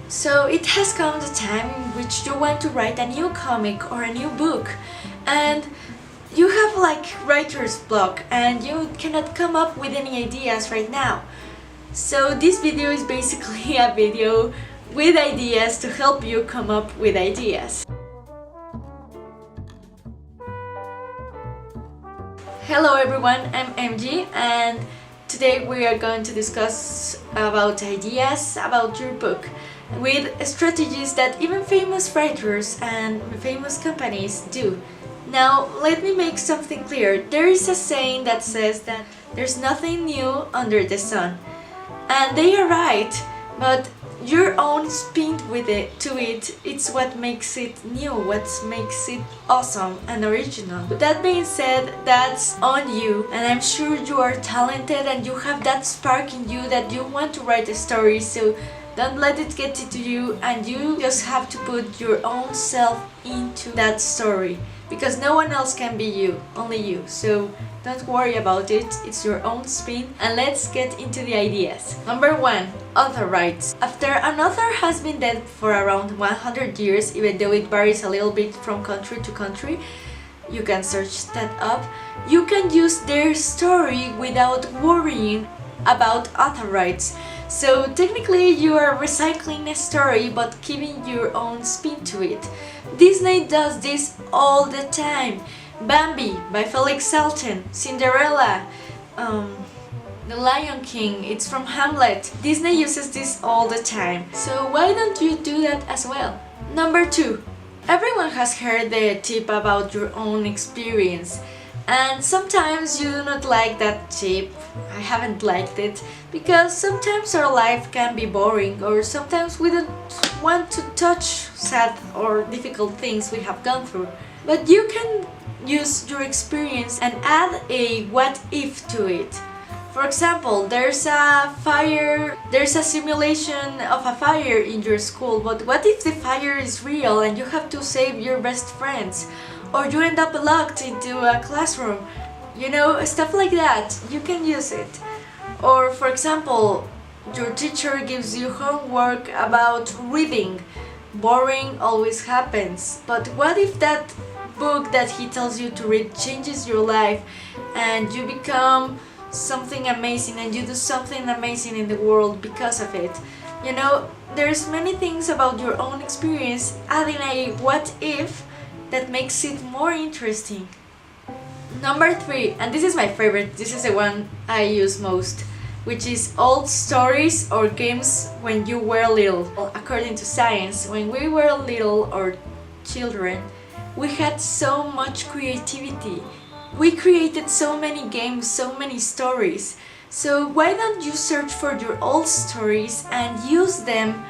So it has come the time in which you want to write a new comic or a new book, and you have like writer's block and you cannot come up with any ideas right now. So this video is basically a video with ideas to help you come up with ideas. Hello everyone, I'm MG and today we are going to discuss about ideas about your book with strategies that even famous writers and famous companies do. Now let me make something clear. There is a saying that says that there's nothing new under the sun. And they are right, but your own spin with it's what makes it new, what makes it awesome and original. With that being said, that's on you, and I'm sure you are talented and you have that spark in you that you want to write a story, so don't let it get into you, and you just have to put your own self into that story, because no one else can be you, only you. So don't worry about it, it's your own spin, and let's get into the ideas. Number 1. Author rights. After an author has been dead for around 100 years, even though it varies a little bit from country to country, you can search that up, you can use their story without worrying about author rights. So technically you are recycling a story but giving your own spin to it. Disney does this all the time. Bambi by Felix Salten, Cinderella, The Lion King, it's from Hamlet. Disney uses this all the time. So why don't you do that as well? Number 2. Everyone has heard the tip about your own experience. And sometimes you do not like that tip. I haven't liked it because sometimes our life can be boring, or sometimes we don't want to touch sad or difficult things we have gone through. But you can use your experience and add a what if to it. For example, there's a simulation of a fire in your school, but what if the fire is real and you have to save your best friends? Or you end up locked into a classroom, you know, stuff like that. You can use it. Or for example, your teacher gives you homework about reading. Boring always happens, but what if that book that he tells you to read changes your life and you become something amazing and you do something amazing in the world because of it? You know, there's many things about your own experience, adding a what if that makes it more interesting. Number 3, and this is my favorite, this is the one I use most, which is old stories or games when you were little. According to science, when we were little or children, we had so much creativity. We created so many games, so many stories. So why don't you search for your old stories and use them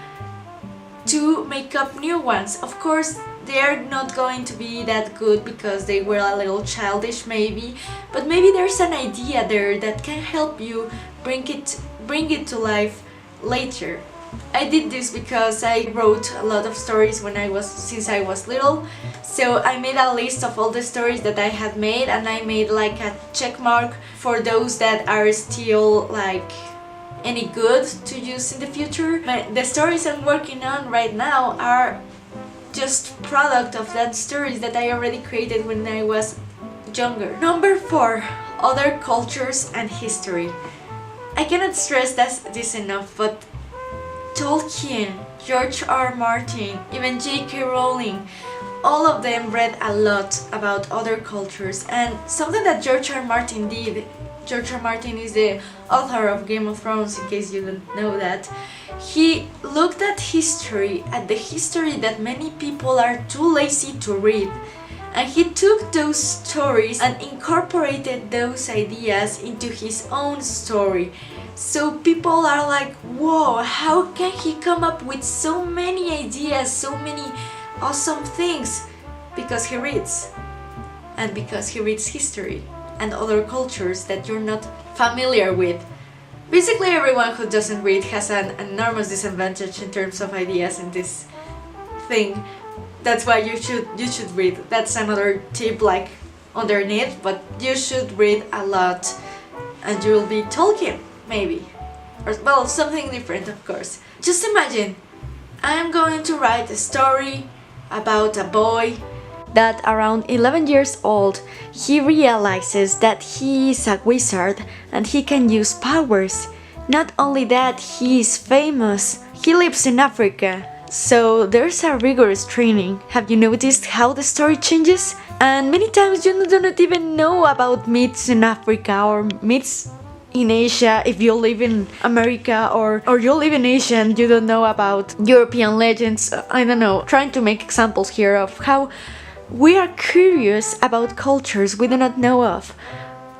to make up new ones? Of course, they are not going to be that good because they were a little childish maybe, but maybe there's an idea there that can help you bring it to life later. I did this because I wrote a lot of stories since I was little, so I made a list of all the stories that I had made, and I made like a check mark for those that are still like any good to use in the future. The stories I'm working on right now are just product of that stories that I already created when I was younger. Number 4. Other cultures and history. I cannot stress this enough, but Tolkien, George R.R. Martin, even J.K. Rowling, all of them read a lot about other cultures, and something that George R.R. Martin did. George R.R. Martin is the author of Game of Thrones, in case you don't know that. He looked at the history that many people are too lazy to read, and he took those stories and incorporated those ideas into his own story. So people are like, whoa, how can he come up with so many ideas, so many awesome things? Because he reads, and because he reads history and other cultures that you're not familiar with. Basically, everyone who doesn't read has an enormous disadvantage in terms of ideas in this thing. That's why you should read. That's another tip like underneath, but you should read a lot and you will be Tolkien, maybe. Or, well, something different, of course. Just imagine I'm going to write a story about a boy that around 11 years old, he realizes that he is a wizard and he can use powers. Not only that, he is famous. He lives in Africa, so there's a rigorous training. Have you noticed how the story changes? And many times you do not even know about myths in Africa or myths in Asia. If you live in America or you live in Asia and you don't know about European legends, I don't know, trying to make examples here of how we are curious about cultures we do not know of.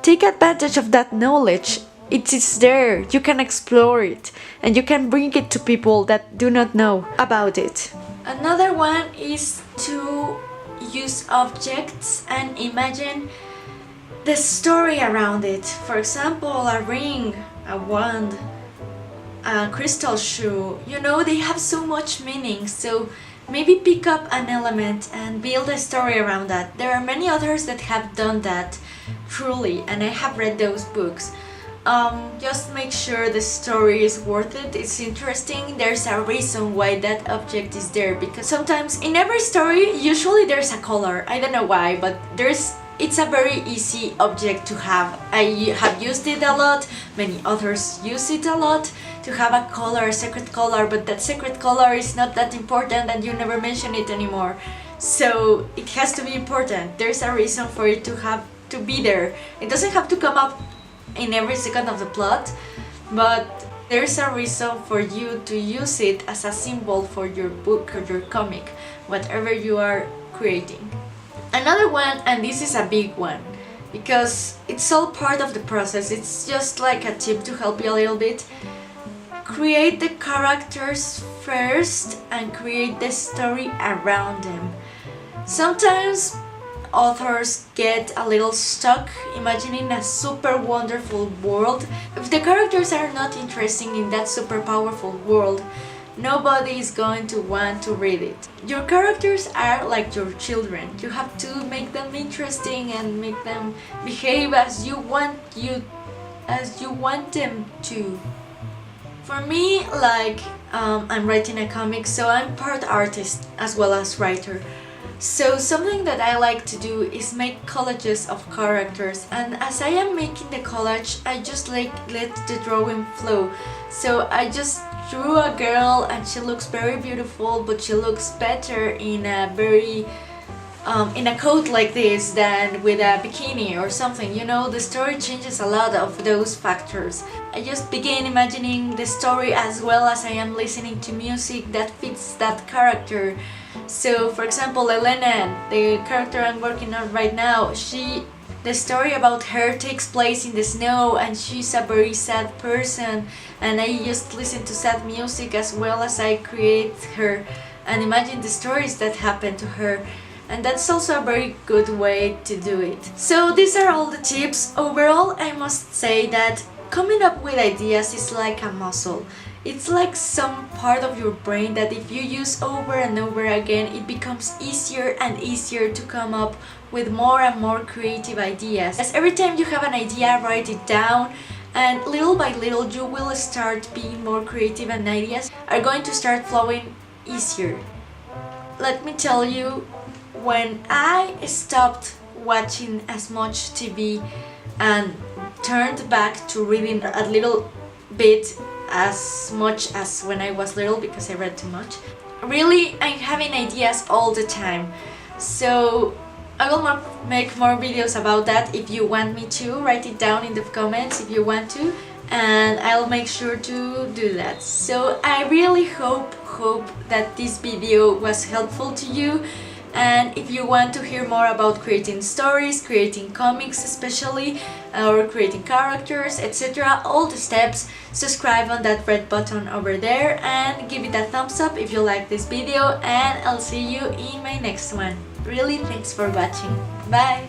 Take advantage of that knowledge. It is there, you can explore it, and you can bring it to people that do not know about it. Another one is to use objects and imagine the story around it. For example, a ring, a wand, a crystal shoe. You know, they have so much meaning, so maybe pick up an element and build a story around that. There are many others that have done that, truly, and I have read those books. Just make sure the story is worth it, it's interesting, there's a reason why that object is there, because sometimes in every story, usually there's a color. I don't know why, but it's a very easy object to have. I have used it a lot, many others use it a lot, to have a color, a secret color, but that secret color is not that important and you never mention it anymore. So it has to be important. There's a reason for it to be there. It doesn't have to come up in every second of the plot, but there's a reason for you to use it as a symbol for your book or your comic, whatever you are creating. Another one, and this is a big one, because it's all part of the process, it's just like a tip to help you a little bit. Create the characters first and create the story around them. Sometimes authors get a little stuck imagining a super wonderful world. If the characters are not interesting in that super powerful world, nobody is going to want to read it. Your characters are like your children. You have to make them interesting and make them behave as you want them to. For me, like, I'm writing a comic, so I'm part artist as well as writer. So something that I like to do is make collages of characters, and as I am making the collage, I just let the drawing flow. So I just drew a girl and she looks very beautiful, but she looks better in a coat like this than with a bikini or something. You know, the story changes a lot of those factors. I just begin imagining the story as well as I am listening to music that fits that character. So for example, Elena, the character I'm working on right now, the story about her takes place in the snow and she's a very sad person, and I just listen to sad music as well as I create her and imagine the stories that happen to her. And that's also a very good way to do it. So these are all the tips. Overall, I must say that coming up with ideas is like a muscle. It's like some part of your brain that if you use over and over again, it becomes easier and easier to come up with more and more creative ideas. As every time you have an idea, write it down, and little by little you will start being more creative and ideas are going to start flowing easier. Let me tell you, when I stopped watching as much TV and turned back to reading a little bit as much as when I was little, because I read too much, really I'm having ideas all the time. So I will make more videos about that. If you want me to, write it down in the comments if you want to, and I'll make sure to do that. So I really hope that this video was helpful to you. And if you want to hear more about creating stories, creating comics especially, or creating characters, etc., all the steps, subscribe on that red button over there and give it a thumbs up if you like this video, and I'll see you in my next one. Really, thanks for watching. Bye!